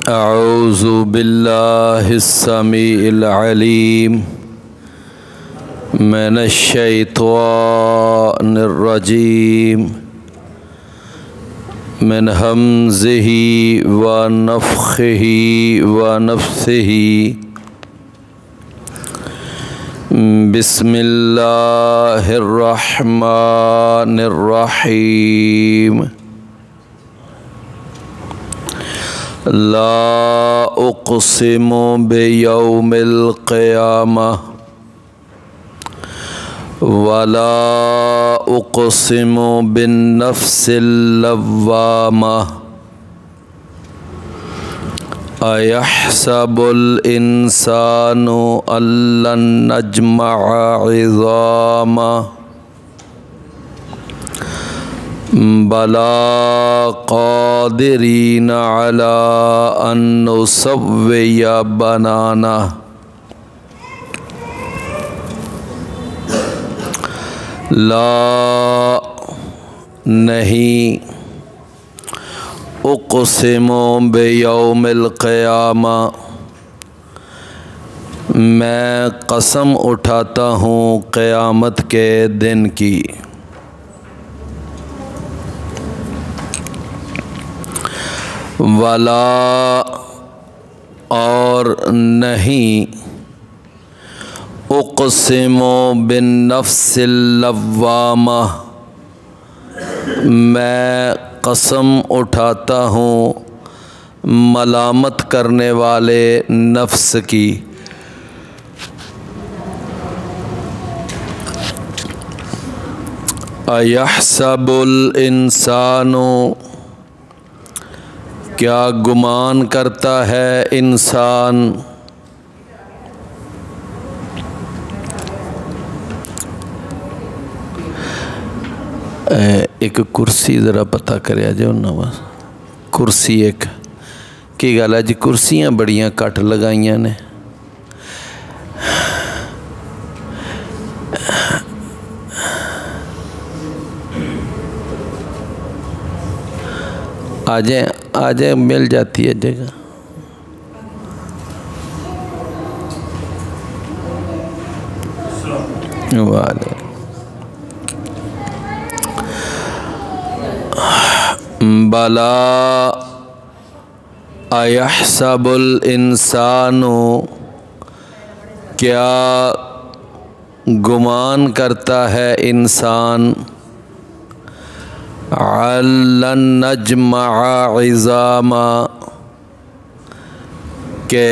अऊज़ु बिल्लाहिस्समीइल अलीम मिनश्शैतानिर्रजीम मिन हम्ज़िही व नफ़्ख़िही व नफ़्सिही बिस्मिल्लाहिर्रहमानिर्रहीम ला उक़्सिमु बियौमिल क़ियामह वला उक़्सिमु बिन्नफ़्सिल लव्वामह अयहसबुल इंसानु अल्लन नजमअ इज़ामह बला क़ादिरीन अला अन नुसव्विय बनाना ला नहीं उक़्सिमु बियौमिल क़ियामा मैं कसम उठाता हूँ क़यामत के दिन की। वला और नहीं उक़्सिमु बिन्नफ़्सिल लव्वामा मैं कसम उठाता हूँ मलामत करने वाले नफ्स की। अयहसबुल इंसानु क्या गुमान करता है इंसान एक कुर्सी ज़रा पता करे जो ना बस कुर्सी एक की गल है जी कुर्सियाँ बड़ियाँ घट लगाइया ने आज मिल जाती है जगह। वाले बला अयहसबुल इंसानु क्या गुमान करता है इंसान अल्लन नजमअ इज़ामा के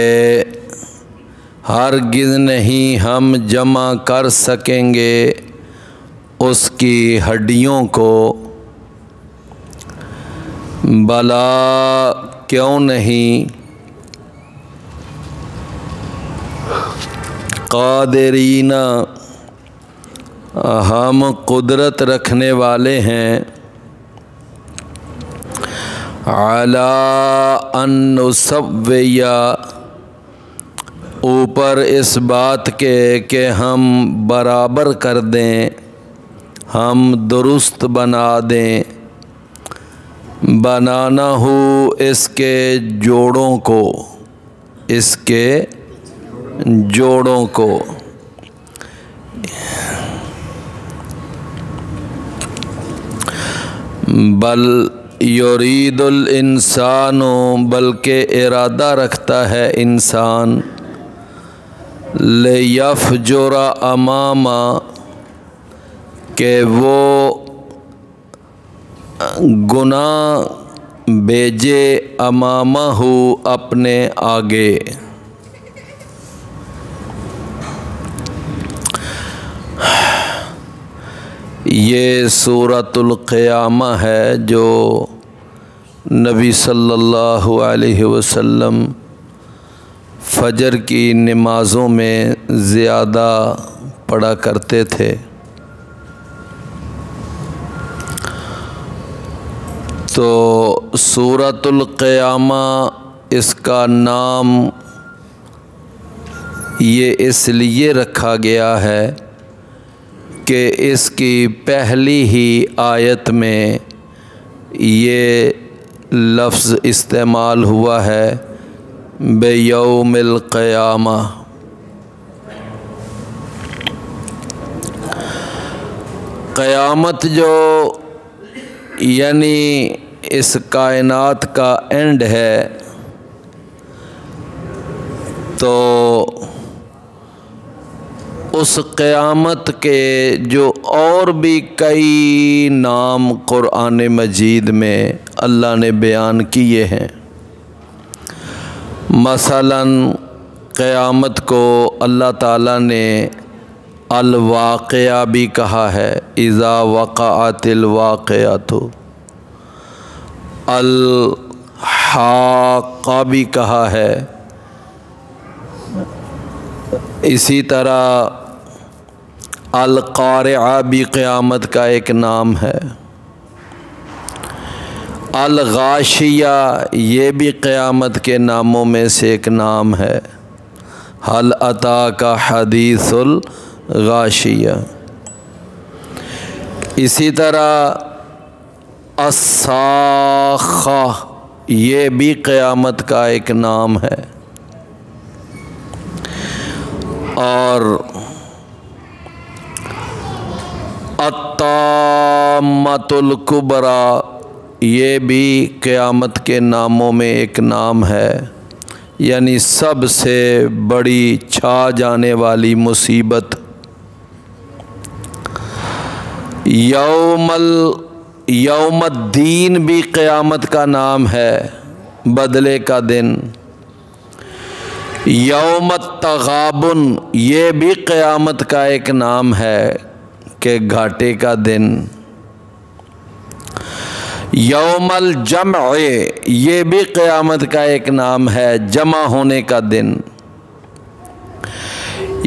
हरगिज़ नहीं हम जमा कर सकेंगे उसकी हड्डियों को। बला क्यों नहीं क़ादिरीना हम कुदरत रखने वाले हैं अला अन नुसव्विया ऊपर इस बात के कि हम बराबर कर दें हम दुरुस्त बना दें बनाना हो इसके जोड़ों को बल युरीदुल इंसानो बल्कि इरादा रखता है इंसान ले यफ़जुरा अमामा के वो गुनाह बेजे अमामा हो अपने आगे। ये सूरतुल क़ियामा है जो नबी सल्लल्लाहु अलैहि वसल्लम फ़जर की नमाज़ों में ज़्यादा पढ़ा करते थे। तो सूरतुल क़ियामा इसका नाम ये इसलिए रखा गया है कि इसकी पहली ही आयत में ये लफ्ज़ इस्तेमाल हुआ है बियौमिल क़यामा। क़यामत जो यानी इस कायनात का एंड है, तो उस क़यामत के जो और भी कई नाम कुरान मजीद में अल्लाह ने बयान किए हैं। मसलन क़यामत को अल्लाह ताला ने अल-वाक़िया भी कहा है, इज़ा वक़अतिल वाक़िअतु, अल-हाक़्क़ा भी कहा है। इसी तरह अल-क़ारिआ भी क़यामत का एक नाम है। अल-गाशिया ये भी क़यामत के नामों में से एक नाम है। हल अताका हदीसुल गाशिया। इसी तरह अस्साख़ा ये भी क़यामत का एक नाम है। और अत्ताम्मतुल कुबरा ये भी क़यामत के नामों में एक नाम है, यानी सबसे बड़ी छा जाने वाली मुसीबत। यौमद्दीन भी क़यामत का नाम है, बदले का दिन। यौमत्तगाबुन ये भी क़यामत का एक नाम है कि घाटे का दिन। यौमल जम्अ ये भी क़यामत का एक नाम है, जमा होने का दिन।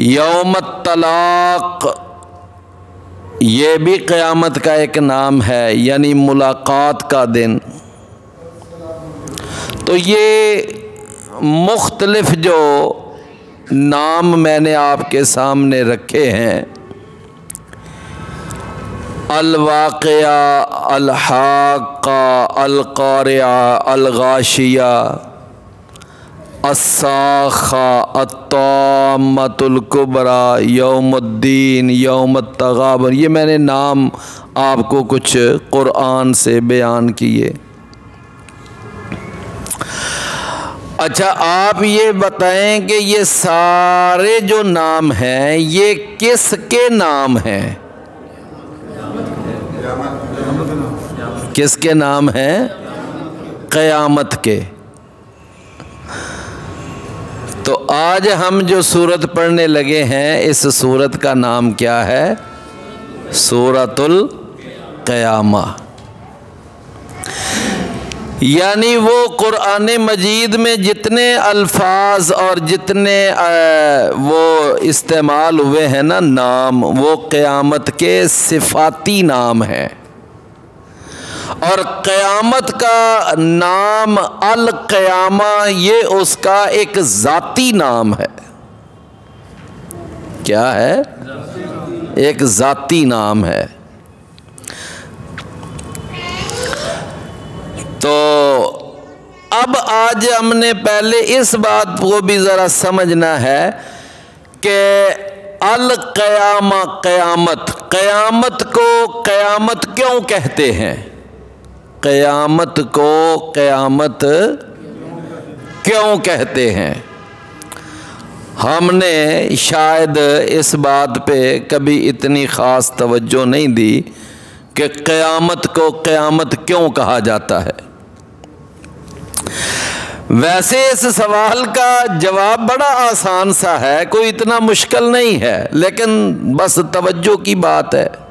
यौमत तलाक़ ये भी क़यामत का एक नाम है, यानी मुलाकात का दिन। तो ये मुख्तलिफ जो नाम मैंने आपके सामने रखे हैं, अल-वाक़िया, अल-हाक़्क़ा, अल-क़ारिआ, अल-गाशिया, अस्साख़ा, अत्ताम्मतुल कुबरा, यौमुद्दीन, यौमुत्तगाबुन, ये मैंने नाम आपको कुछ कुरान से बयान किए। अच्छा, आप ये बताएं कि ये सारे जो नाम हैं ये किसके नाम हैं? किसके नाम हैं? क़यामत के। तो आज हम जो सूरत पढ़ने लगे हैं, इस सूरत का नाम क्या है? सूरतुल क़यामा। यानी वो कुरान मजीद में जितने अल्फाज और जितने वो इस्तेमाल हुए हैं ना नाम, वो क़यामत के सिफाती नाम हैं। और क़यामत का नाम अल-क़यामा ये उसका एक ज़ाती नाम है। क्या है? एक ज़ाती नाम है। तो अब आज हमने पहले इस बात को भी ज़रा समझना है कि अल-क़यामा क़यामत, क़यामत को क़यामत क्यों कहते हैं? क़यामत को क़यामत क्यों कहते हैं? हमने शायद इस बात पे कभी इतनी ख़ास तवज्जो नहीं दी कि क़यामत को क़यामत क्यों कहा जाता है। वैसे इस सवाल का जवाब बड़ा आसान सा है, कोई इतना मुश्किल नहीं है, लेकिन बस तवज्जो की बात है।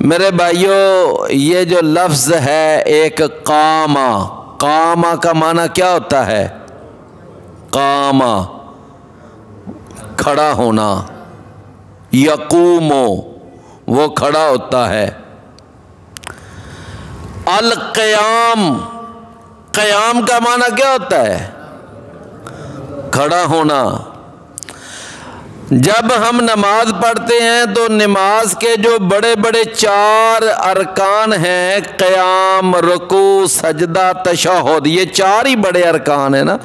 मेरे भाइयों, ये जो लफ्ज़ है एक कामा, कामा का माना क्या होता है? कामा खड़ा होना, यकूमो वो खड़ा होता है। अल-क़याम, क़याम का माना क्या होता है? खड़ा होना। जब हम नमाज पढ़ते हैं तो नमाज के जो बड़े बड़े 4 अरकान हैं, क़याम, रुकू, सजदा, तशहुद, ये 4 ही बड़े अरकान हैं ना।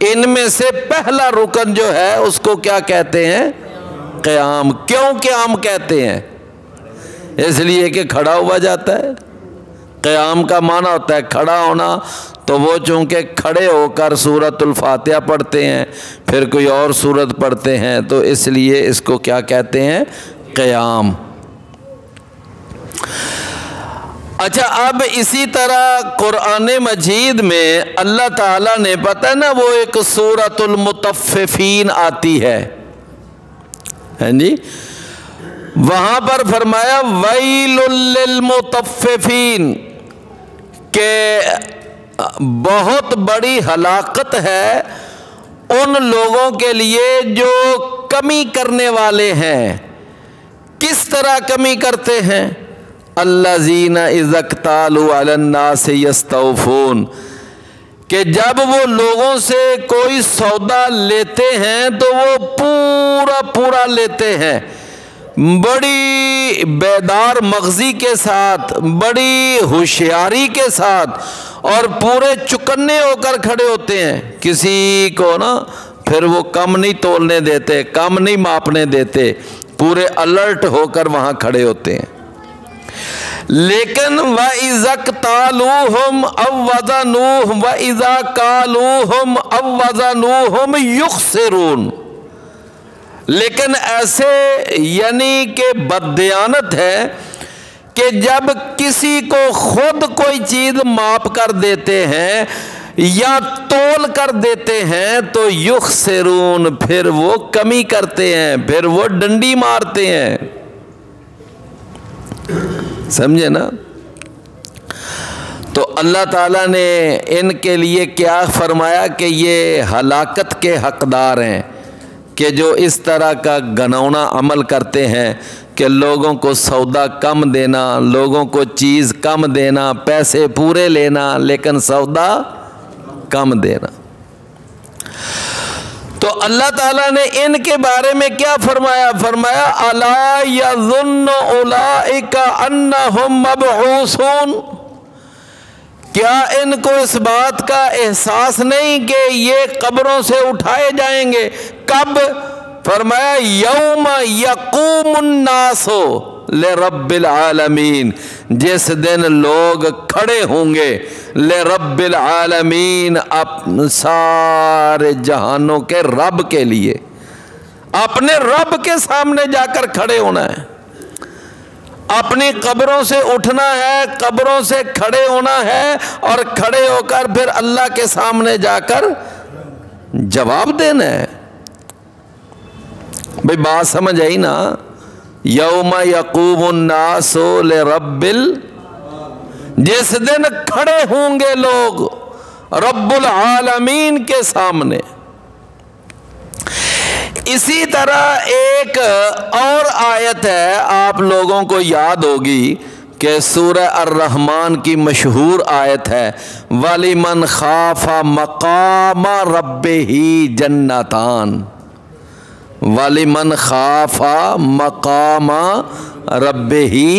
इनमें से पहला रुकन जो है उसको क्या कहते हैं? क़याम। क्यों क़याम कहते हैं? इसलिए कि खड़ा हुआ जाता है। क़याम का माना होता है खड़ा होना, तो वो चूँकि खड़े होकर सूरतुल फातिहा पढ़ते हैं, फिर कोई और सूरत पढ़ते हैं, तो इसलिए इसको क्या कहते हैं? क़याम। अच्छा, अब इसी तरह कुरान मजीद में अल्लाह ताला ने, पता है ना, वो एक सूरतुल मुतफ़्फ़िफ़ीन आती है जी, वहाँ पर फरमाया वैलुल लिल मुतफ़्फ़िफ़ीन, के बहुत बड़ी हलाकत है उन लोगों के लिए जो कमी करने वाले हैं। किस तरह कमी करते हैं? अल्लज़ीना इज़्क़तालू अलन्नास यस्तौफ़ून, कि जब वो लोगों से कोई सौदा लेते हैं तो वो पूरा पूरा लेते हैं, बड़ी बेदार मग़ज़ी के साथ, बड़ी होशियारी के साथ, और पूरे चुकन्ने होकर खड़े होते हैं। किसी को ना फिर वो कम नहीं तोलने देते, कम नहीं मापने देते, पूरे अलर्ट होकर वहाँ खड़े होते हैं। लेकिन वइज़ा क़तालूहुम अव वज़नूहुम वइज़ा कालूहुम अव वज़नूहुम युख़सिरून, लेकिन ऐसे यानी कि बददियानत है कि जब किसी को खुद कोई चीज़ माप कर देते हैं या तोल कर देते हैं तो युख़सिरून, फिर वो कमी करते हैं, फिर वो डंडी मारते हैं। समझे ना? तो अल्लाह ताला ने इनके लिए क्या फरमाया कि ये हलाकत के हकदार हैं, कि जो इस तरह का घिनौना अमल करते हैं कि लोगों को सौदा कम देना, लोगों को चीज़ कम देना, पैसे पूरे लेना लेकिन सौदा कम देना। तो अल्लाह ताला ने इनके बारे में क्या फरमाया? फरमाया अला यज़ुन्नु उलाइका अन्नहुम मबऊसून, क्या इनको इस बात का एहसास नहीं कि ये कब्रों से उठाए जाएंगे? कब? फरमाया यौम यक़ूमुन नासु लिरब्बिल आलमीन, जिस दिन लोग खड़े होंगे लिरब्बिल आलमीन, सारे जहानों के रब के लिए, अपने रब के सामने जाकर खड़े होना है। अपनी कब्रों से उठना है, कब्रों से खड़े होना है, और खड़े होकर फिर अल्लाह के सामने जाकर जवाब देना है। भाई बात समझ आई ना? यौमा यक़ूमुन नासु लिरब्बिल, जिस दिन खड़े होंगे लोग रब्बुल आलमीन के सामने। इसी तरह एक और आयत है, आप लोगों को याद होगी कि सूरह अर्रहमान की मशहूर आयत है, वलिमन खाफा मकामा रब्बिही जन्नतान, वलिमन खाफा मकामा रब्बिही,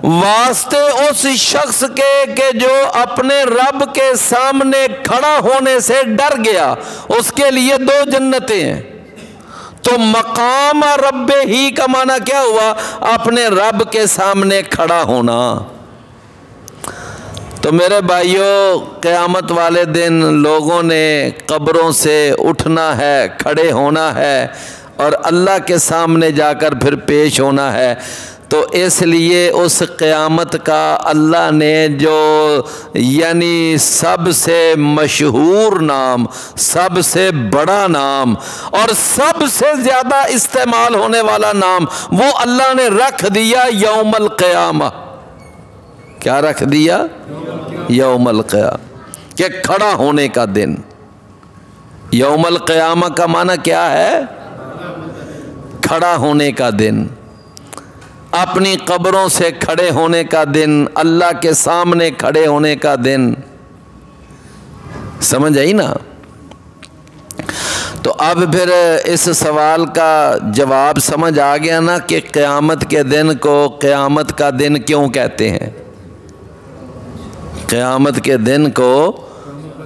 वास्ते उस शख्स के जो अपने रब के सामने खड़ा होने से डर गया, उसके लिए 2 जन्नतें हैं। तो मकाम रब्बे ही का माना क्या हुआ? अपने रब के सामने खड़ा होना। तो मेरे भाइयों, क़यामत वाले दिन लोगों ने कब्रों से उठना है, खड़े होना है, और अल्लाह के सामने जाकर फिर पेश होना है। तो इसलिए उस क़यामत का अल्लाह ने जो यानी सबसे मशहूर नाम, सबसे बड़ा नाम और सबसे ज़्यादा इस्तेमाल होने वाला नाम, वो अल्लाह ने रख दिया यौमुल क़यामा। क्या रख दिया? यौमुल क़यामा, कि खड़ा होने का दिन। यौमुल क़यामा का माना क्या है? खड़ा होने का दिन, अपनी कब्रों से खड़े होने का दिन, अल्लाह के सामने खड़े होने का दिन। समझ आई ना? तो अब फिर इस सवाल का जवाब समझ आ गया ना कि क़यामत के दिन को क़यामत का दिन क्यों कहते हैं। क़यामत के दिन को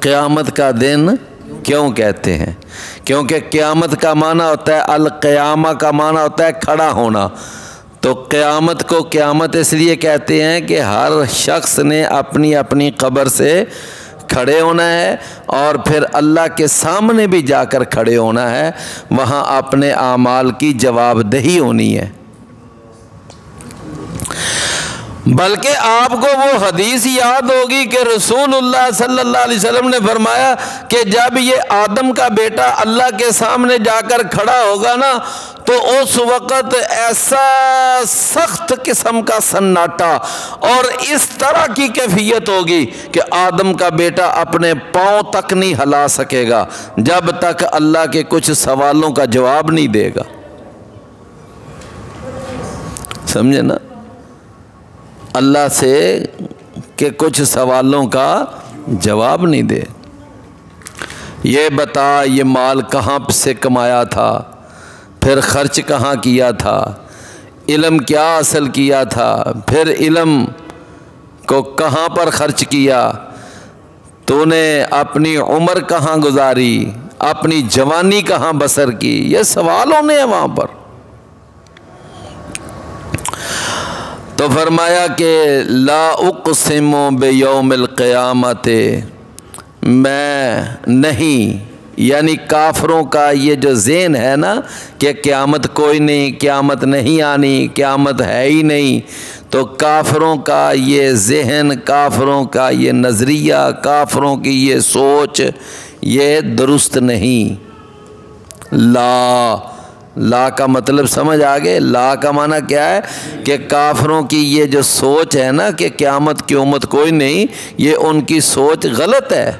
क़यामत का दिन क्यों कहते हैं? क्योंकि क़यामत का माना होता है अल-क़यामा का माना होता है खड़ा होना। तो क़यामत को क़यामत इसलिए कहते हैं कि हर शख्स ने अपनी अपनी कब्र से खड़े होना है और फिर अल्लाह के सामने भी जाकर खड़े होना है, वहाँ अपने आमाल की जवाबदेही होनी है। बल्कि आपको वो हदीस याद होगी कि रसूलुल्लाह सल्लल्लाहु अलैहि वसल्लम ने फरमाया कि जब ये आदम का बेटा अल्लाह के सामने जाकर खड़ा होगा ना, तो उस वक़्त ऐसा सख्त किस्म का सन्नाटा और इस तरह की कैफियत होगी कि आदम का बेटा अपने पाँव तक नहीं हिला सकेगा जब तक अल्लाह के कुछ सवालों का जवाब नहीं देगा। समझे ना? अल्लाह से के कुछ सवालों का जवाब नहीं दे। ये बता ये माल कहाँ से कमाया था, फिर ख़र्च कहाँ किया था, इल्म क्या हासिल किया था, फिर इल्म को कहाँ पर ख़र्च किया, तूने अपनी उम्र कहाँ गुजारी, अपनी जवानी कहाँ बसर की, ये सवाल होने हैं वहाँ पर। तो फरमाया कि ला उक़सिमु बियौमिल क़यामत, मैं नहीं, यानी काफरों का ये जो ज़हन है ना कि क़यामत कोई नहीं, क़यामत नहीं आनी, क़यामत है ही नहीं, तो काफरों का ये ज़हन, काफरों का ये नज़रिया, काफरों की ये सोच, ये दुरुस्त नहीं। ला का मतलब समझ आ गए? ला का माना क्या है कि काफरों की ये जो सोच है ना कि क़यामत की उम्मत कोई नहीं, ये उनकी सोच गलत है।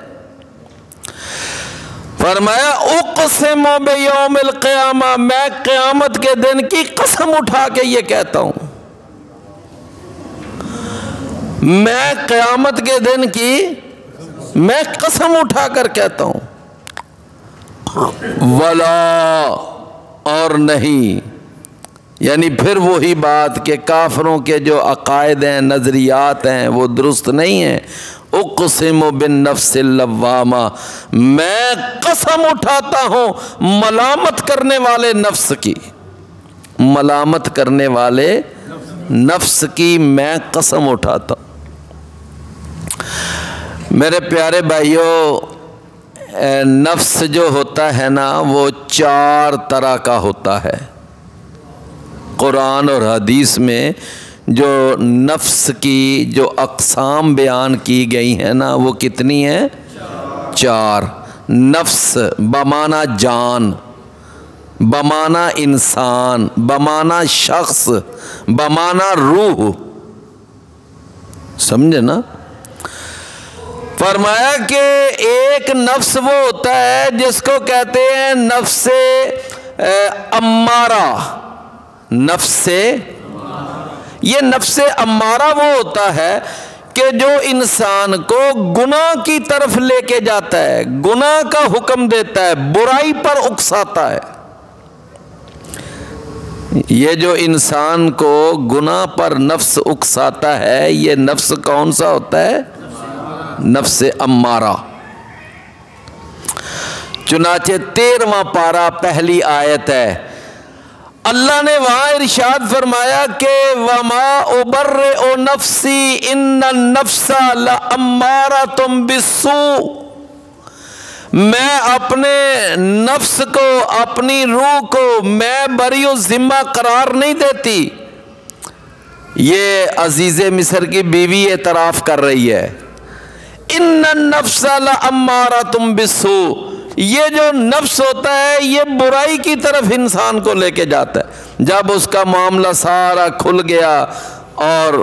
फरमाया उक़सिमु बियौमिल क़यामा, मैं क़यामत के दिन की कसम उठा के ये कहता हूँ, मैं क़यामत के दिन की मैं कसम उठाकर कहता हूँ, वला, और नहीं, यानी फिर वही बात कि काफरों के जो अकायद हैं, नज़रियात हैं, वो दुरुस्त नहीं हैं। उक़सिमु बिन नफ्सिल लव्वामा, मैं कसम उठाता हूँ मलामत करने वाले नफ्स की, मलामत करने वाले नफ्स की मैं कसम उठाता हूँ। मेरे प्यारे भाइयों, नफ्स जो होता है ना वो 4 तरह का होता है। कुरान और हदीस में जो नफ्स की जो अक़साम बयान की गई हैं ना, वो कितनी हैं? 4। नफ्स बमाना जान, बमाना इंसान, बमाना शख्स, बमाना रूह। समझे ना? फरमाया कि एक नफ्स वो होता है जिसको कहते हैं नफ्से अम्मारा। नफ्से, ये नफ्से अम्मारा वो होता है कि जो इंसान को गुनाह की तरफ लेके जाता है, गुनाह का हुक्म देता है, बुराई पर उकसाता है। ये जो इंसान को गुनाह पर नफ्स उकसाता है, ये नफ्स कौन सा होता है? नफ्से अम्मारा। चुनाचे 13वां पारा पहली आयत है, अल्लाह ने वहां इरशाद फरमाया कि वमा उबर्रिउ नफ्सी इन्नन नफ्सा लअम्मारतुम बिस्सू, मैं अपने नफ्स को, अपनी रूह को मैं बरीउ ज़िम्मा करार नहीं देती। ये अजीज़े मिस्र की बीवी एतराफ़ कर रही है, इन्नन नफ्सा लअम्मारतुम बिस्सू, ये जो नफ्स होता है ये बुराई की तरफ इंसान को लेके जाता है। जब उसका मामला सारा खुल गया और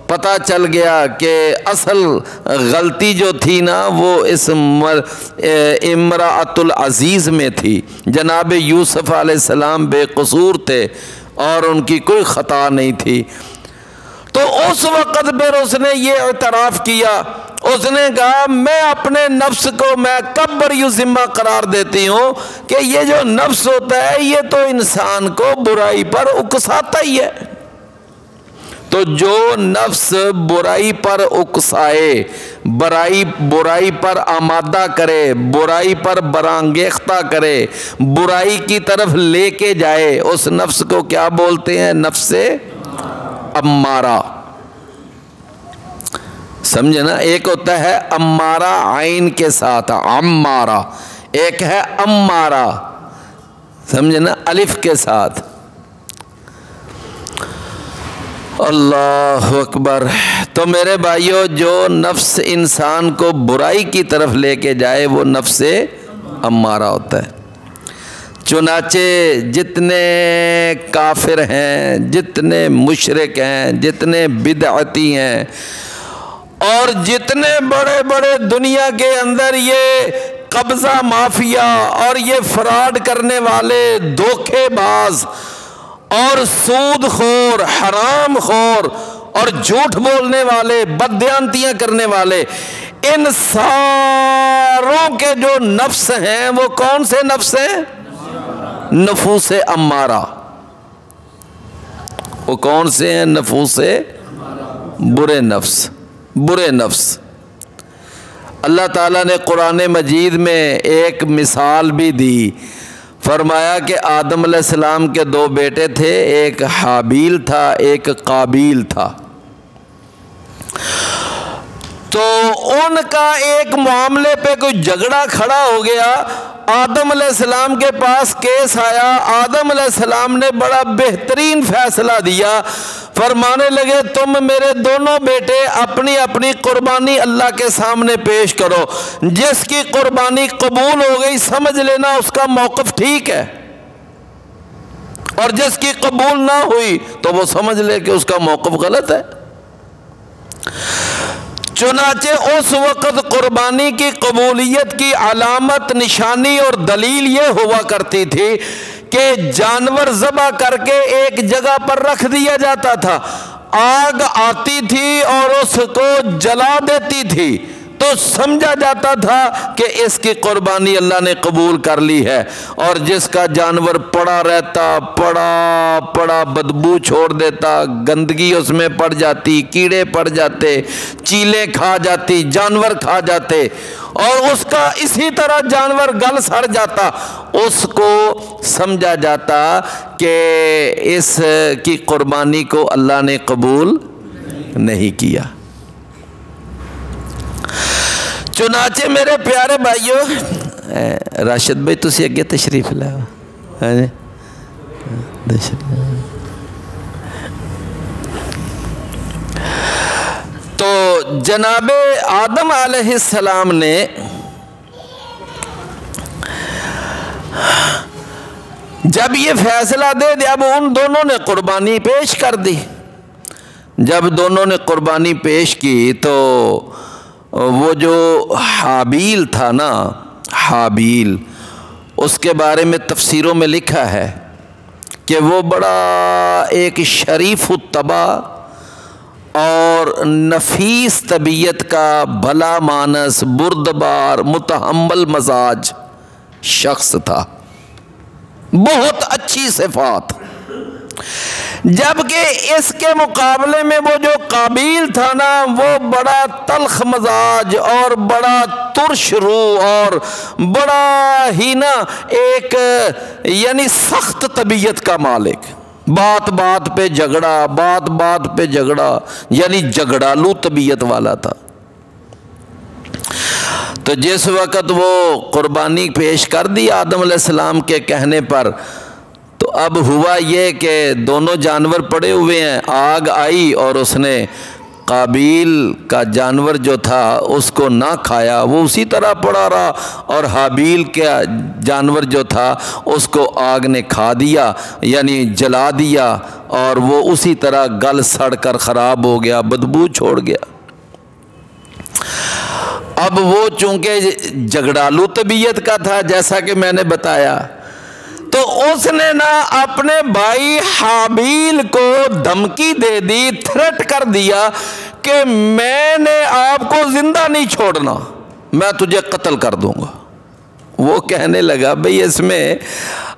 पता चल गया कि असल गलती जो थी ना वो इस इम्राअतुल अजीज़ में थी, जनाब यूसुफ अलैहिस्सलाम बेकसूर थे और उनकी कोई ख़ता नहीं थी, तो उस वक़्त फिर उसने ये एतराफ़ किया, उसने कहा मैं अपने नफ्स को मैं कब बरी जिम्मा करार देती हूँ कि ये जो नफ्स होता है ये तो इंसान को बुराई पर उकसाता ही है। तो जो नफ्स बुराई पर उकसाए, बुराई पर आमादा करे, बुराई पर बरांगेख्ता करे, बुराई की तरफ लेके जाए, उस नफ्स को क्या बोलते हैं? नफ्से अम्मारा। समझे ना? एक होता है अम्मारा आइन के साथ अम्मारा, एक है अम्मारा, समझे ना, अलिफ के साथ। अल्लाह अकबर। तो मेरे भाइयों, जो नफ्स इंसान को बुराई की तरफ लेके जाए वो नफ्से अम्मारा होता है। चुनाचे जितने काफिर हैं, जितने मुशरिक हैं, जितने बिदअती हैं और जितने बड़े बड़े दुनिया के अंदर ये कब्जा माफिया और ये फ्रॉड करने वाले धोखेबाज और सूदखोर, हराम खोर और झूठ बोलने वाले, बदयांतियां करने वाले, इन सारों के जो नफ्स हैं वो कौन से नफ्स हैं? नफूसे अम्मारा। वो कौन से हैं? नफूसे बुरे नफ्स, बुरे नफ्स। अल्लाह ताला ने कुरान मजीद में एक मिसाल भी दी। फरमाया कि आदम अलैहिस्सलाम के दो बेटे थे, एक हाबील था, एक काबील था। तो उनका एक मामले पे कोई झगड़ा खड़ा हो गया। आदम अलैहिस्सलाम के पास केस आया। आदम अलैहिस्सलाम ने बड़ा बेहतरीन फैसला दिया। फरमाने लगे तुम मेरे दोनों बेटे अपनी अपनी कुर्बानी अल्लाह के सामने पेश करो। जिसकी कुर्बानी कबूल हो गई समझ लेना उसका मौक़िफ़ ठीक है, और जिसकी कबूल ना हुई तो वो समझ ले कि उसका मौक़िफ़ गलत है। चुनाचे उस वक़्त कुर्बानी की कबूलियत की अलामत, निशानी और दलील ये हुआ करती थी कि जानवर ज़बह करके एक जगह पर रख दिया जाता था, आग आती थी और उसको जला देती थी, तो समझा जाता था कि इसकी कुर्बानी अल्लाह ने कबूल कर ली है। और जिसका जानवर पड़ा रहता, पड़ा बदबू छोड़ देता, गंदगी उसमें पड़ जाती, कीड़े पड़ जाते, चीलें खा जाती, जानवर खा जाते, और उसका इसी तरह जानवर गल सड़ जाता, उसको समझा जाता कि इसकी कुर्बानी को अल्लाह ने कबूल नहीं किया। चुनाचे मेरे प्यारे भाइयों, राशिद भाई तुसी अगे तशरीफ लाओ। तो जनाबे आदम अलैहिस्सलाम ने जब ये फैसला दे दिया, अब उन दोनों ने कुर्बानी पेश कर दी। जब दोनों ने कुर्बानी पेश की तो वो जो हाबील था ना, हाबील, उसके बारे में तफसीरों में लिखा है कि वो बड़ा एक शरीफ तबा और नफीस तबीयत का, भला मानस, बुर्दबार, मुतहम्मल मजाज शख्स था, बहुत अच्छी सिफात। जबकि इसके मुकाबले में वो जो काबील था ना, वो बड़ा तल्ख मजाज और बड़ा तुर्श रूह और बड़ा ही ना एक यानी सख्त तबीयत का मालिक, बात बात पे झगड़ा, बात बात पे झगड़ा, यानी झगड़ालू तबीयत वाला था। तो जिस वक़्त वो कुर्बानी पेश कर दी आदम अलैहिस्सलाम के कहने पर, तो अब हुआ ये कि दोनों जानवर पड़े हुए हैं, आग आई और उसने काबील का जानवर जो था उसको ना खाया, वो उसी तरह पड़ा रहा, और हाबील का जानवर जो था उसको आग ने खा दिया, यानी जला दिया, और वो उसी तरह गल सड़ कर ख़राब हो गया, बदबू छोड़ गया। अब वो चूँकि झगड़ालू तबीयत का था, जैसा कि मैंने बताया, तो तो उसने ना अपने भाई हाबील को धमकी दे दी, थ्रेट कर दिया कि मैंने आपको जिंदा नहीं छोड़ना, मैं तुझे कत्ल कर दूंगा। वो कहने लगा भाई इसमें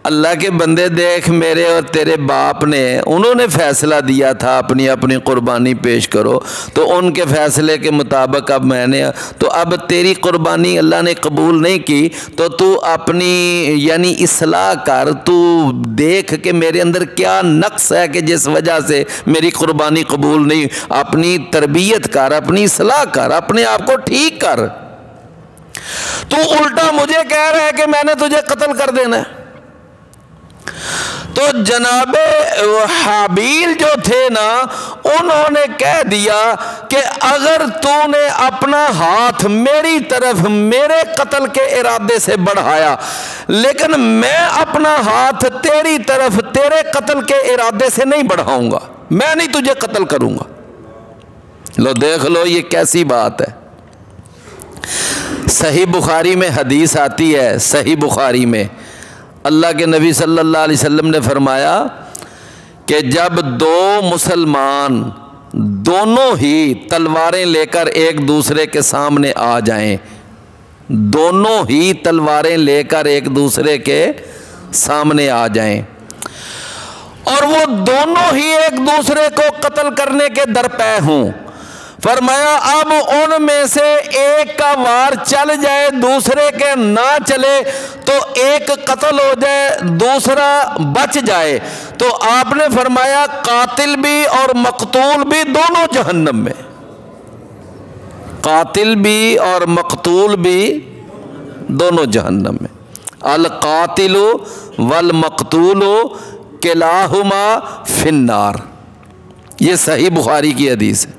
अल्लाह के बंदे देख, मेरे और तेरे बाप ने उन्होंने फ़ैसला दिया था अपनी अपनी कुर्बानी पेश करो, तो उनके फ़ैसले के मुताबिक अब मैंने, तो अब तेरी कुर्बानी अल्लाह ने कबूल नहीं की, तो तू अपनी यानी इस्लाह कर, तू देख कि मेरे अंदर क्या नक्स है कि जिस वजह से मेरी कुर्बानी कबूल नहीं, अपनी तरबियत कर, अपनी इस्लाह कर, अपने आप को ठीक कर। तू उल्टा मुझे कह रहा है कि मैंने तुझे कत्ल कर देना है। तो जनाबे हाबील जो थे ना, उन्होंने कह दिया कि अगर तूने अपना हाथ मेरी तरफ मेरे कत्ल के इरादे से बढ़ाया, लेकिन मैं अपना हाथ तेरी तरफ तेरे कत्ल के इरादे से नहीं बढ़ाऊंगा, मैं नहीं तुझे कत्ल करूंगा। लो देख लो ये कैसी बात है। सही बुखारी में हदीस आती है, सही बुखारी में अल्लाह के नबी सल्लल्लाहु अलैहि वसल्लम ने फरमाया कि जब दो मुसलमान दोनों ही तलवारें लेकर एक दूसरे के सामने आ जाएं, दोनों ही तलवारें लेकर एक दूसरे के सामने आ जाएं और वो दोनों ही एक दूसरे को कत्ल करने के दरपे हों, फरमाया अब उनमें से एक का वार चल जाए दूसरे के ना चले, तो एक कत्ल हो जाए दूसरा बच जाए, तो आपने फरमाया कातिल भी और मकतूल भी दोनों जहन्नम में, कातिल भी और मकतूल भी दोनों जहन्नम में। अल कातिलु वल मकतूलु किलाहुमा फिन्नार, ये सही बुखारी की हदीस है।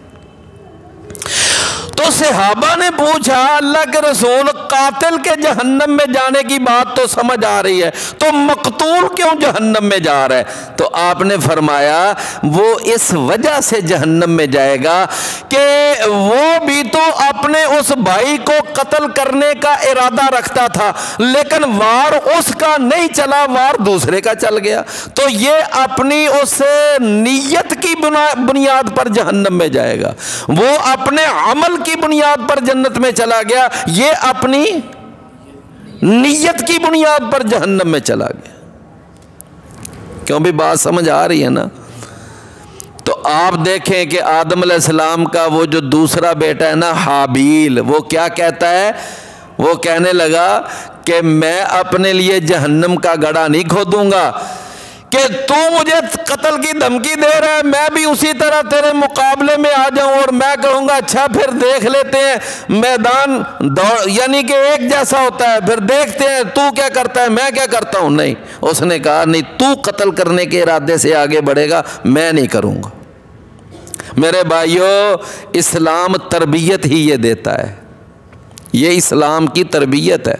तो सहाबा ने पूछा अल्लाह के रसूल, कातिल के जहन्नम में जाने की बात तो समझ आ रही है, तो मकतूल क्यों जहन्नम में जा रहा है? तो आपने फरमाया वो इस वजह से जहन्नम में जाएगा कि वो भी तो अपने उस भाई को कत्ल करने का इरादा रखता था, लेकिन वार उसका नहीं चला, वार दूसरे का चल गया, तो ये अपनी उस नीयत की बुनियाद पर जहन्नम में जाएगा। वो अपने अमल की बुनियाद पर जन्नत में चला गया, ये अपनी नीयत की बुनियाद पर जहन्नम में चला गया। क्यों भी बात समझ आ रही है ना? तो आप देखें कि आदम अलैहिस्सलाम का वो जो दूसरा बेटा है ना हाबील, वो क्या कहता है? वो कहने लगा कि मैं अपने लिए जहन्नम का गड्ढा नहीं खोदूंगा कि तू मुझे कत्ल की धमकी दे रहा है, मैं भी उसी तरह तेरे मुकाबले में आ जाऊं और मैं कहूंगा अच्छा फिर देख लेते हैं, मैदान दौड़ यानी कि एक जैसा होता है, फिर देखते हैं तू क्या करता है मैं क्या करता हूं। नहीं, उसने कहा नहीं, तू कत्ल करने के इरादे से आगे बढ़ेगा, मैं नहीं करूंगा। मेरे भाइयों, इस्लाम तरबियत ही ये देता है, ये इस्लाम की तरबियत है।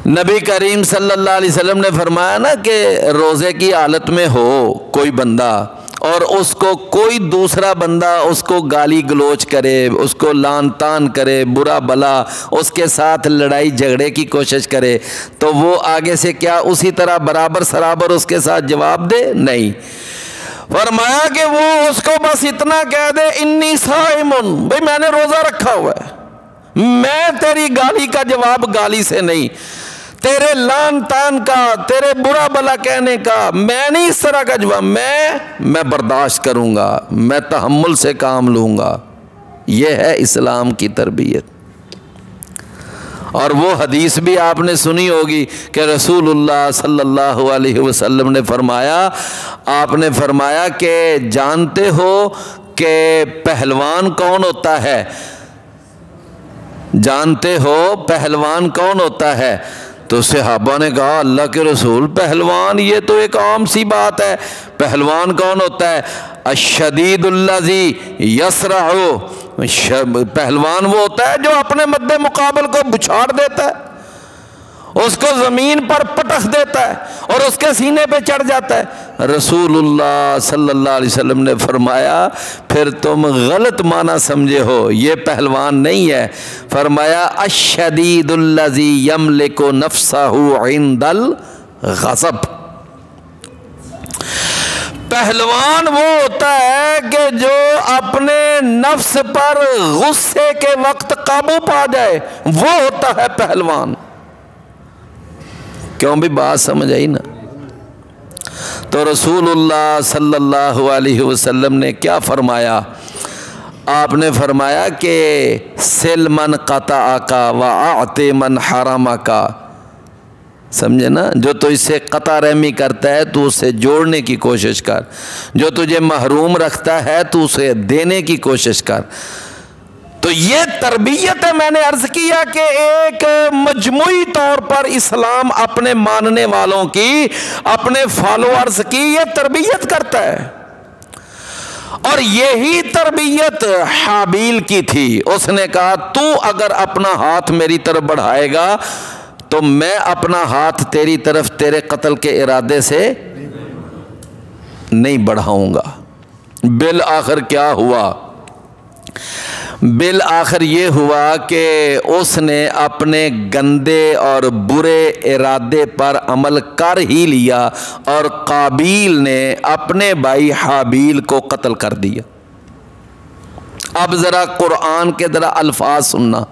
नबी करीम सल्लल्लाहु अलैहि वसल्लम ने फरमाया ना कि रोज़े की हालत में हो कोई बंदा और उसको कोई दूसरा बंदा उसको गाली गलोच करे, उसको लान तान करे, बुरा भला उसके साथ लड़ाई झगड़े की कोशिश करे, तो वो आगे से क्या उसी तरह बराबर सराबर उसके साथ जवाब दे? नहीं। फरमाया कि वो उसको बस इतना कह दे इन्नी साइमुन, भाई मैंने रोज़ा रखा हुआ है, मैं तेरी गाली का जवाब गाली से नहीं, तेरे लान तान का, तेरे बुरा भला कहने का मैं नहीं इस तरह का जवाब, मैं बर्दाश्त करूंगा, मैं तहम्मुल से काम लूंगा। यह है इस्लाम की तरबियत। और वो हदीस भी आपने सुनी होगी कि रसूलुल्लाह सल्लल्लाहु अलैहि वसल्लम ने फरमाया, आपने फरमाया कि जानते हो कि पहलवान कौन होता है? जानते हो पहलवान कौन होता है? तो सहाबा ने कहा अल्लाह के रसूल, पहलवान ये तो एक आम सी बात है, पहलवान कौन होता है? अश्शदीदुल्लज़ी यसरअ, पहलवान वो होता है जो अपने मद्दे मुकाबल को बुछाड़ देता है। उसको ज़मीन पर पटक देता है और उसके सीने पे चढ़ जाता है। रसूलुल्लाह सल्लल्लाहु अलैहि वसल्लम ने फरमाया फिर तुम गलत माना समझे हो, ये पहलवान नहीं है। फरमाया अश्शदीदुल्लज़ी यमलिकु नफ्सहु इंदल ग़ज़ब। पहलवान वो होता है कि जो अपने नफ्स पर गुस्से के वक्त काबू पा जाए, वो होता है पहलवान। क्यों भी बात समझ आई ना? तो रसूलुल्लाह सल्लल्लाहु अलैहि वसल्लम ने क्या फरमाया? आपने फरमाया कि सिल मन क़ताअका व आते मन हरामका। समझे ना? जो तो इससे कता रहमी करता है तो उसे जोड़ने की कोशिश कर, जो तुझे महरूम रखता है तो उसे देने की कोशिश कर। तो ये तरबियत है। मैंने अर्ज किया कि एक मजमूई तौर पर इस्लाम अपने मानने वालों की, अपने फॉलोअर्स की ये तरबियत करता है। और यही तरबियत हाबील की थी। उसने कहा तू अगर अपना हाथ मेरी तरफ बढ़ाएगा तो मैं अपना हाथ तेरी तरफ तेरे कत्ल के इरादे से नहीं बढ़ाऊंगा। बिल आखिर क्या हुआ? बिल आखिर ये हुआ कि उसने अपने गंदे और बुरे इरादे पर अमल कर ही लिया और काबील ने अपने भाई हाबील को कत्ल कर दिया। अब ज़रा कुरान के ज़रा अल्फाज सुनना।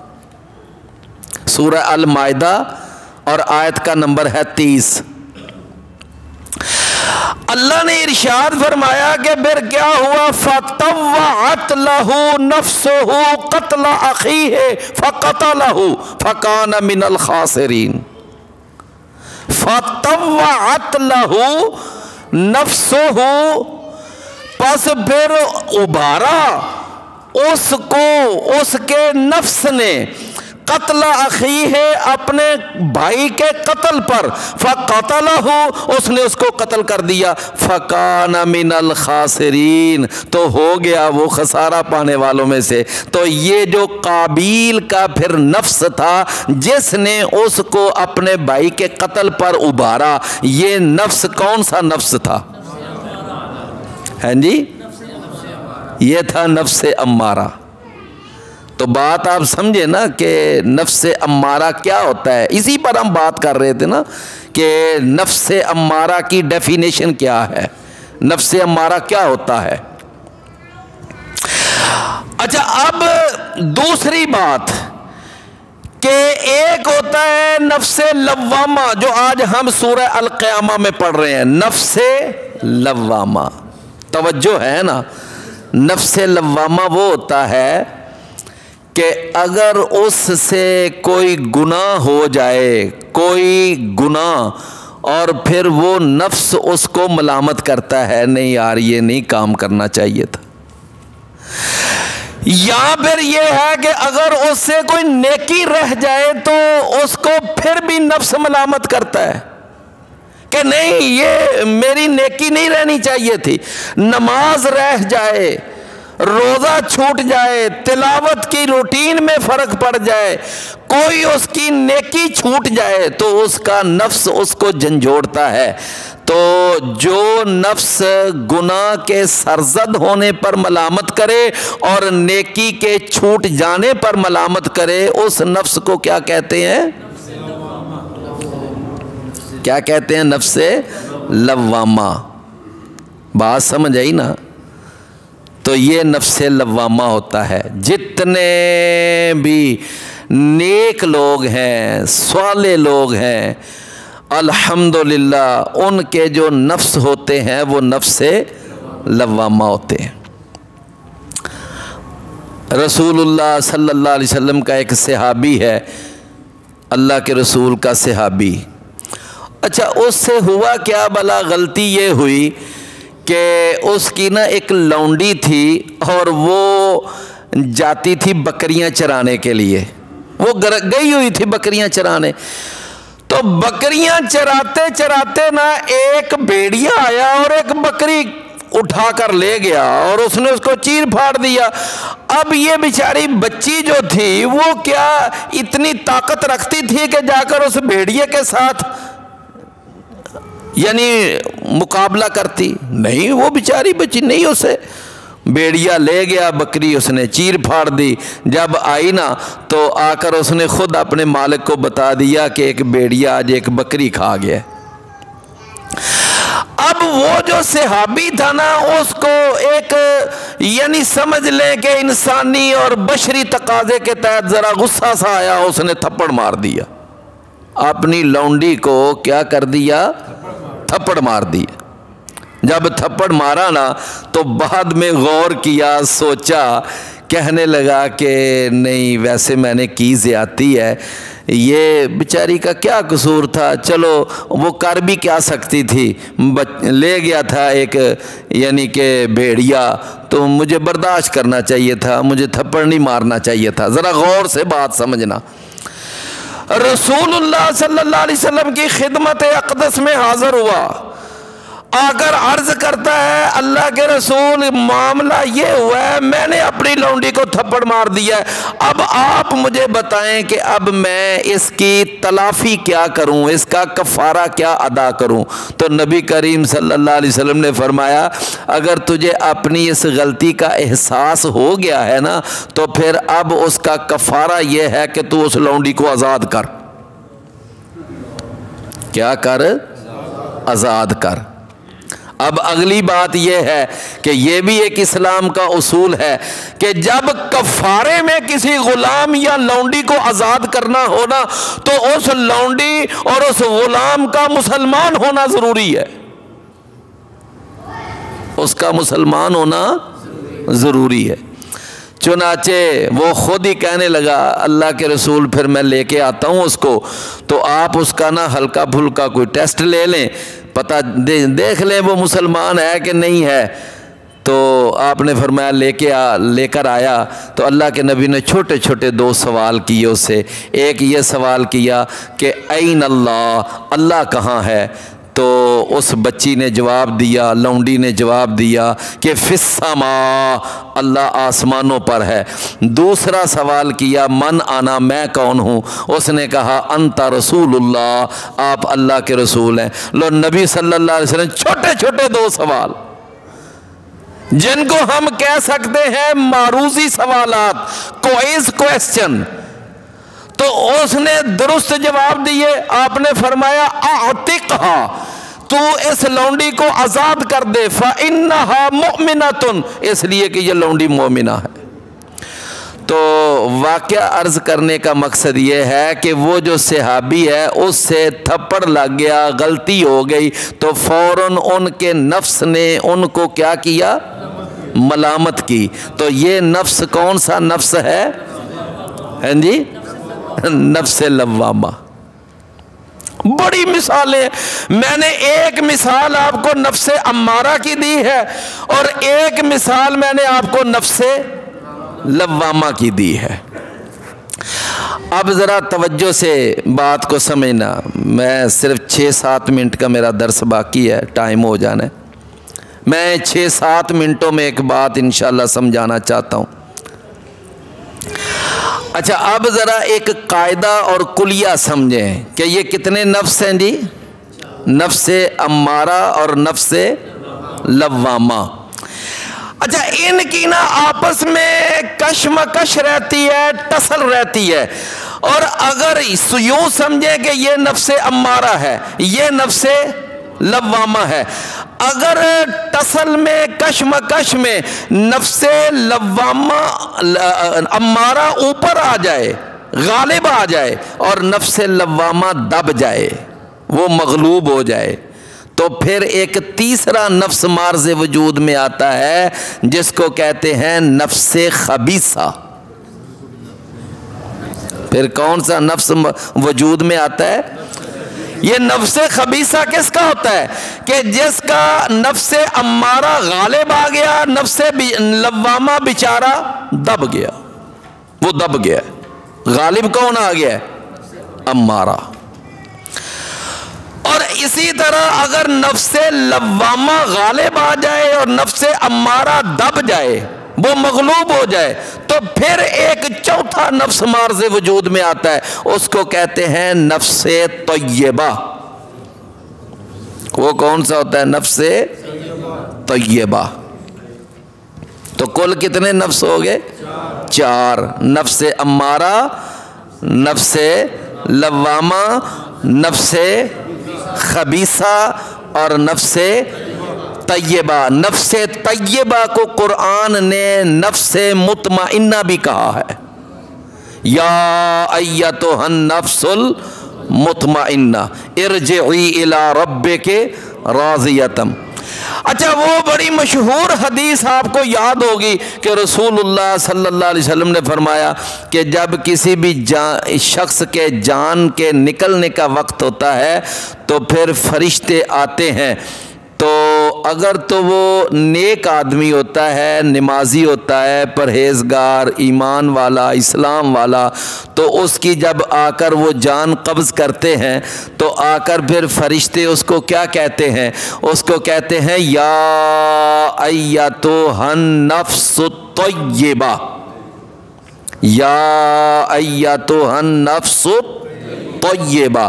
सूरह अल माइदा और आयत का नंबर है 30। अल्लाह ने इरशाद फरमाया कि फिर क्या हुआ? फतव्वअत लहू नफ्सुहु क़त्ल अख़ीहि फ़क़तलहु फ़कान मिनल ख़ासिरीन। फतव्वअत लहू नफ्सुहु, बस फिर उबारा उसको, उसके नफ्स ने, कत्ल अखी है, अपने भाई के कत्ल पर, फ़क़तलहु, उसने उसको कत्ल कर दिया, फ़कान मिनल ख़ासिरीन, तो हो गया वो खसारा पाने वालों में से। तो ये जो काबील का फिर नफ्स था जिसने उसको अपने भाई के कत्ल पर उबारा, ये नफ्स कौन सा नफ्स था? हैं जी? ये था नफ्से अम्मारा। तो बात आप समझे ना कि नफ्से अम्मारा क्या होता है। इसी पर हम बात कर रहे थे ना कि नफ्से अम्मारा की डेफिनेशन क्या है, नफ्से अम्मारा क्या होता है। अच्छा, अब दूसरी बात कि एक होता है नफ्से लव्वामा, जो आज हम सूरह अल क़ियामा में पढ़ रहे हैं। नफ्से लव्वामा, तवज्जो है ना? नफ्से लव्वामा वो होता है कि अगर उससे कोई गुनाह हो जाए, कोई गुनाह, और फिर वो नफ्स उसको मलामत करता है, नहीं यार ये नहीं काम करना चाहिए था। या फिर ये है कि अगर उससे कोई नेकी रह जाए तो उसको फिर भी नफ्स मलामत करता है कि नहीं ये मेरी नेकी नहीं रहनी चाहिए थी। नमाज रह जाए, रोज़ा छूट जाए, तिलावत की रूटीन में फ़र्क पड़ जाए, कोई उसकी नेकी छूट जाए तो उसका नफ्स उसको झंझोड़ता है। तो जो नफ्स गुनाह के सरजद होने पर मलामत करे और नेकी के छूट जाने पर मलामत करे, उस नफ्स को क्या कहते हैं? क्या कहते हैं? नफ्से लव्वामा। बात समझ आई ना? तो ये नफ्से लव्वामा होता है। जितने भी नेक लोग हैं, स्वाले लोग हैं, अल्हम्दुलिल्लाह उनके जो नफ्स होते हैं वो नफ्से लव्वामा होते हैं। रसूलुल्लाह सल्लल्लाहु अलैहि वसल्लम का एक सहाबी है, अल्लाह के रसूल का सहाबी। अच्छा, उससे हुआ क्या भला? गलती ये हुई कि उसकी ना एक लौंडी थी और वो जाती थी बकरियां चराने के लिए। वो गई हुई थी बकरियां चराने। तो बकरियां चराते चराते ना एक भेड़िया आया और एक बकरी उठाकर ले गया और उसने उसको चीर फाड़ दिया। अब ये बेचारी बच्ची जो थी वो क्या इतनी ताकत रखती थी कि जाकर उस भेड़िए के साथ यानी मुकाबला करती? नहीं, वो बेचारी बच्ची नहीं, उसे भेड़िया ले गया, बकरी उसने चीर फाड़ दी। जब आई ना तो आकर उसने खुद अपने मालिक को बता दिया कि एक भेड़िया आज एक बकरी खा गया। अब वो जो सहाबी था ना उसको एक यानी समझ ले कि इंसानी और बशरी तकाजे के तहत जरा गुस्सा सा आया, उसने थप्पड़ मार दिया। अपनी लौंडी को क्या कर दिया? थप्पड़ मार दिया। जब थप्पड़ मारा ना तो बाद में गौर किया, सोचा, कहने लगा कि नहीं वैसे मैंने की ज़्यादती है, ये बेचारी का क्या कसूर था, चलो वो कर भी क्या सकती थी, ले गया था एक यानी कि भेड़िया, तो मुझे बर्दाश्त करना चाहिए था, मुझे थप्पड़ नहीं मारना चाहिए था। ज़रा गौर से बात समझना। रसूलुल्लाह सल्लल्लाहु अलैहि वसल्लम की खिदमत अक़दस में हाज़िर हुआ, आकर अर्ज करता है अल्लाह के रसूल मामला ये हुआ है, मैंने अपनी लौंडी को थप्पड़ मार दिया है, अब आप मुझे बताएं कि अब मैं इसकी तलाफ़ी क्या करूं, इसका कफ़ारा क्या अदा करूं? तो नबी करीम सल्लल्लाहु अलैहि वसल्लम ने फरमाया अगर तुझे अपनी इस गलती का एहसास हो गया है ना तो फिर अब उसका कफ़ारा ये है कि तू उस लौंडी को आज़ाद कर। क्या कर? आज़ाद कर। अब अगली बात यह है कि यह भी एक इस्लाम का उसूल है कि जब कफ़ारे में किसी गुलाम या लौंडी को आज़ाद करना हो ना तो उस लौंडी और उस गुलाम का मुसलमान होना ज़रूरी है, उसका मुसलमान होना ज़रूरी है। चुनाचे वो खुद ही कहने लगा अल्लाह के रसूल फिर मैं लेके आता हूँ उसको, तो आप उसका ना हल्का फुल्का कोई टेस्ट ले लें, पता देख लें वो मुसलमान है कि नहीं है। तो आपने फरमाया लेकर आया तो अल्लाह के नबी ने छोटे छोटे दो सवाल किए उससे। एक ये सवाल किया कि ऐन अल्लाह, अल्लाह कहाँ है? तो उस बच्ची ने जवाब दिया, लौंडी ने जवाब दिया कि फिस्समा, अल्लाह आसमानों पर है। दूसरा सवाल किया मन आना, मैं कौन हूँ? उसने कहा अंता रसूलुल्लाह, आप अल्लाह के रसूल हैं। लो नबी सल्लल्लाहु अलैहि वसल्लम छोटे छोटे दो सवाल जिनको हम कह सकते हैं मारूजी सवालात, क्विज क्वेश्चन, तो उसने दुरुस्त जवाब दिए। आपने फरमाया आतिकहा, तू इस लौंडी को आज़ाद कर दे, फ़इन्नहा मुमिनतुन, इसलिए कि ये लौंडी मोमिना है। तो वाक़या अर्ज़ करने का मकसद ये है कि वो जो सहाबी है उससे थप्पड़ लग गया, गलती हो गई, तो फ़ौरन उनके नफ्स ने उनको क्या किया? मलामत की। तो ये नफ्स कौन सा नफ्स है? हैं जी? नफ्स लव्वामा। बड़ी मिसालें, मैंने एक मिसाल आपको नफ्स अम्मारा की दी है और एक मिसाल मैंने आपको नफ्स लव्वामा की दी है। अब ज़रा तवज्जो से बात को समझना, मैं सिर्फ 6-7 मिनट का मेरा दर्स बाकी है, टाइम हो जाना है। मैं 6-7 मिनटों में एक बात इंशाल्लाह समझाना चाहता हूँ। अच्छा, अब ज़रा एक कायदा और कुलिया समझें कि ये कितने नफ्स हैं जी? नफ्स अम्मारा और नफ्स लव्वामा। अच्छा, इनकी ना आपस में कशमकश रहती है, टसल रहती है। और अगर यूँ समझें कि ये नफ्स अम्मारा है, ये नफ्स लव्वामा है, अगर टसल में कशमकश में नफ्से लव्वामा अम्मारा ऊपर आ जाए, गालिब आ जाए और नफ्से लव्वामा दब जाए, वो मगलूब हो जाए, तो फिर एक तीसरा नफ्स मार्ज़ वजूद में आता है जिसको कहते हैं नफ्से खबीसा। फिर कौन सा नफ्स वजूद में आता है? ये नफ्से खबीसा किसका होता है? कि जिसका नफ्से अम्मारा गालिब आ गया, नफ्से लव्वामा बेचारा दब गया, वो दब गया। गालिब कौन आ गया? अम्मारा। और इसी तरह अगर नफ्से लव्वामा गालिब आ जाए और नफ्से अम्मारा दब जाए, वो मगलूब हो जाए, तो फिर एक चौथा नफ्स मार से वजूद में आता है, उसको कहते हैं नफ्से तय्यबा। वो कौन सा होता है? नफ्से तय्यबा। तो कुल कितने नफ्स हो गए? 4। नफ्से अम्मारा, नफ्से लव्वामा, नफ्से खबीसा और नफ्से तय्यबा। नफ्से तय्यबा को कुरान ने नफ्से मुतमइन्ना भी कहा है। या अय्यतुहन नफ्सुल मुतमइन्ना इरजिई इला रब्बिके राज़ियतम। अच्छा, वो बड़ी मशहूर हदीस आपको याद होगी कि रसूलुल्लाह सल्लल्लाहु अलैहि वसल्लम ने फरमाया कि जब किसी भी शख्स के जान के निकलने का वक्त होता है तो फिर फरिश्ते आते हैं। तो अगर तो वो नेक आदमी होता है, नमाजी होता है, परहेजगार, ईमान वाला, इस्लाम वाला, तो उसकी जब आकर वो जान कब्ज़ करते हैं तो आकर फिर फरिश्ते उसको क्या कहते हैं? उसको कहते हैं या अय्यतुहन नफ्सु तय्यबा, या अय्यतुहन नफ्सु तय्यबा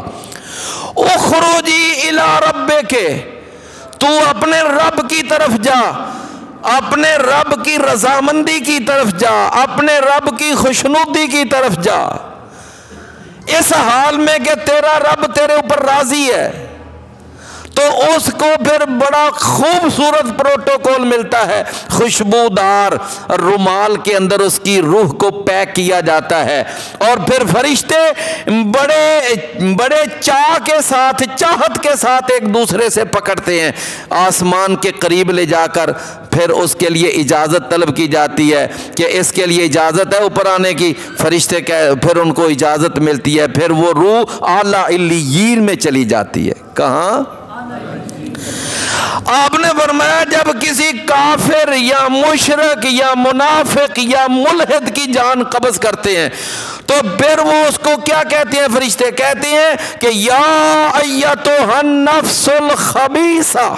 उखरुजी इला रब्बिके, तू अपने रब की तरफ जा, अपने रब की रजामंदी की तरफ जा, अपने रब की खुशनुदी की तरफ जा, इस हाल में कि तेरा रब तेरे ऊपर राजी है। तो उसको फिर बड़ा खूबसूरत प्रोटोकॉल मिलता है, खुशबूदार रुमाल के अंदर उसकी रूह को पैक किया जाता है और फिर फरिश्ते बड़े बड़े चाह के साथ, चाहत के साथ एक दूसरे से पकड़ते हैं। आसमान के करीब ले जाकर फिर उसके लिए इजाज़त तलब की जाती है कि इसके लिए इजाज़त है ऊपर आने की। फरिश्ते फिर उनको इजाज़त मिलती है, फिर वो रूह आला इल्लियीन में चली जाती है। कहाँ? आपने फरमाया जब किसी काफिर या मुशरिक या मुनाफिक या मुल्हिद की जान कब्ज़ करते हैं तो फिर वो उसको क्या कहते हैं? फरिश्ते कहते हैं कि या अय्यतुहन नफ्सुल खबीसा,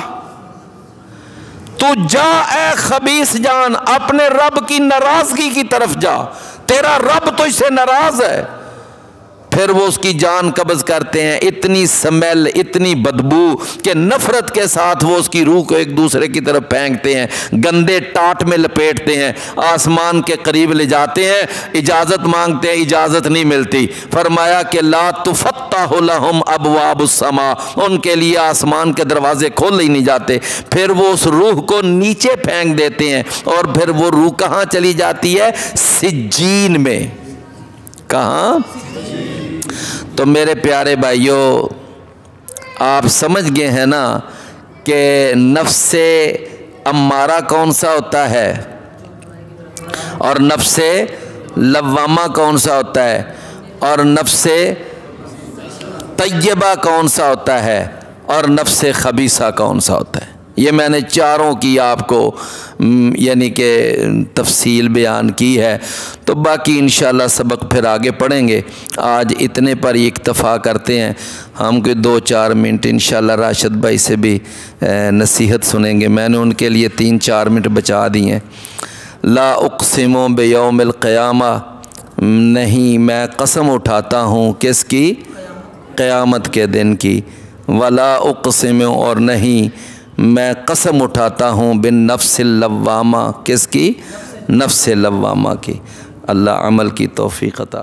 तू जा ए खबीस जान, अपने रब की नाराजगी की तरफ जा, तेरा रब तो इससे नाराज है। फिर वो उसकी जान कब्ज़ करते हैं। इतनी स्मेल, इतनी बदबू कि नफरत के साथ वो उसकी रूह को एक दूसरे की तरफ फेंकते हैं, गंदे टाट में लपेटते हैं, आसमान के करीब ले जाते हैं, इजाज़त मांगते हैं, इजाज़त नहीं मिलती। फरमाया कि ला तुफ़त्तहु लहुम अबवाबुस समा, उनके लिए आसमान के दरवाजे खोल ही नहीं जाते। फिर वो उस रूह को नीचे फेंक देते हैं और फिर वो रूह कहाँ चली जाती है? सिज्जीन में। कहाँ? तो मेरे प्यारे भाइयों, आप समझ गए हैं ना कि नफ्से अम्मारा कौन सा होता है और नफ्से लव्वामा कौन सा होता है और नफ्से तय्यबा कौन सा होता है और नफ्से खबीसा कौन सा होता है। ये मैंने चारों की आपको यानी कि तफसील बयान की है। तो बाकी इंशाअल्लाह सबक फिर आगे पढ़ेंगे। आज इतने पर ही इक्तफ़ा करते हैं। हम कोई 2-4 मिनट इंशाअल्लाह राशिद भाई से भी नसीहत सुनेंगे। मैंने उनके लिए 3-4 मिनट बचा दिए हैं। ला उक़सिमु बियौमिल क़ियामा, नहीं मैं कसम उठाता हूँ किसकी? क़यामत के दिन की। वला उक़सिमु, और नहीं मैं कसम उठाता हूँ बिन नफ्सिल लव्वामा, किसकी? नफ्स लव्वामा की। अल्लाह अमल की तौफ़ीक़ अता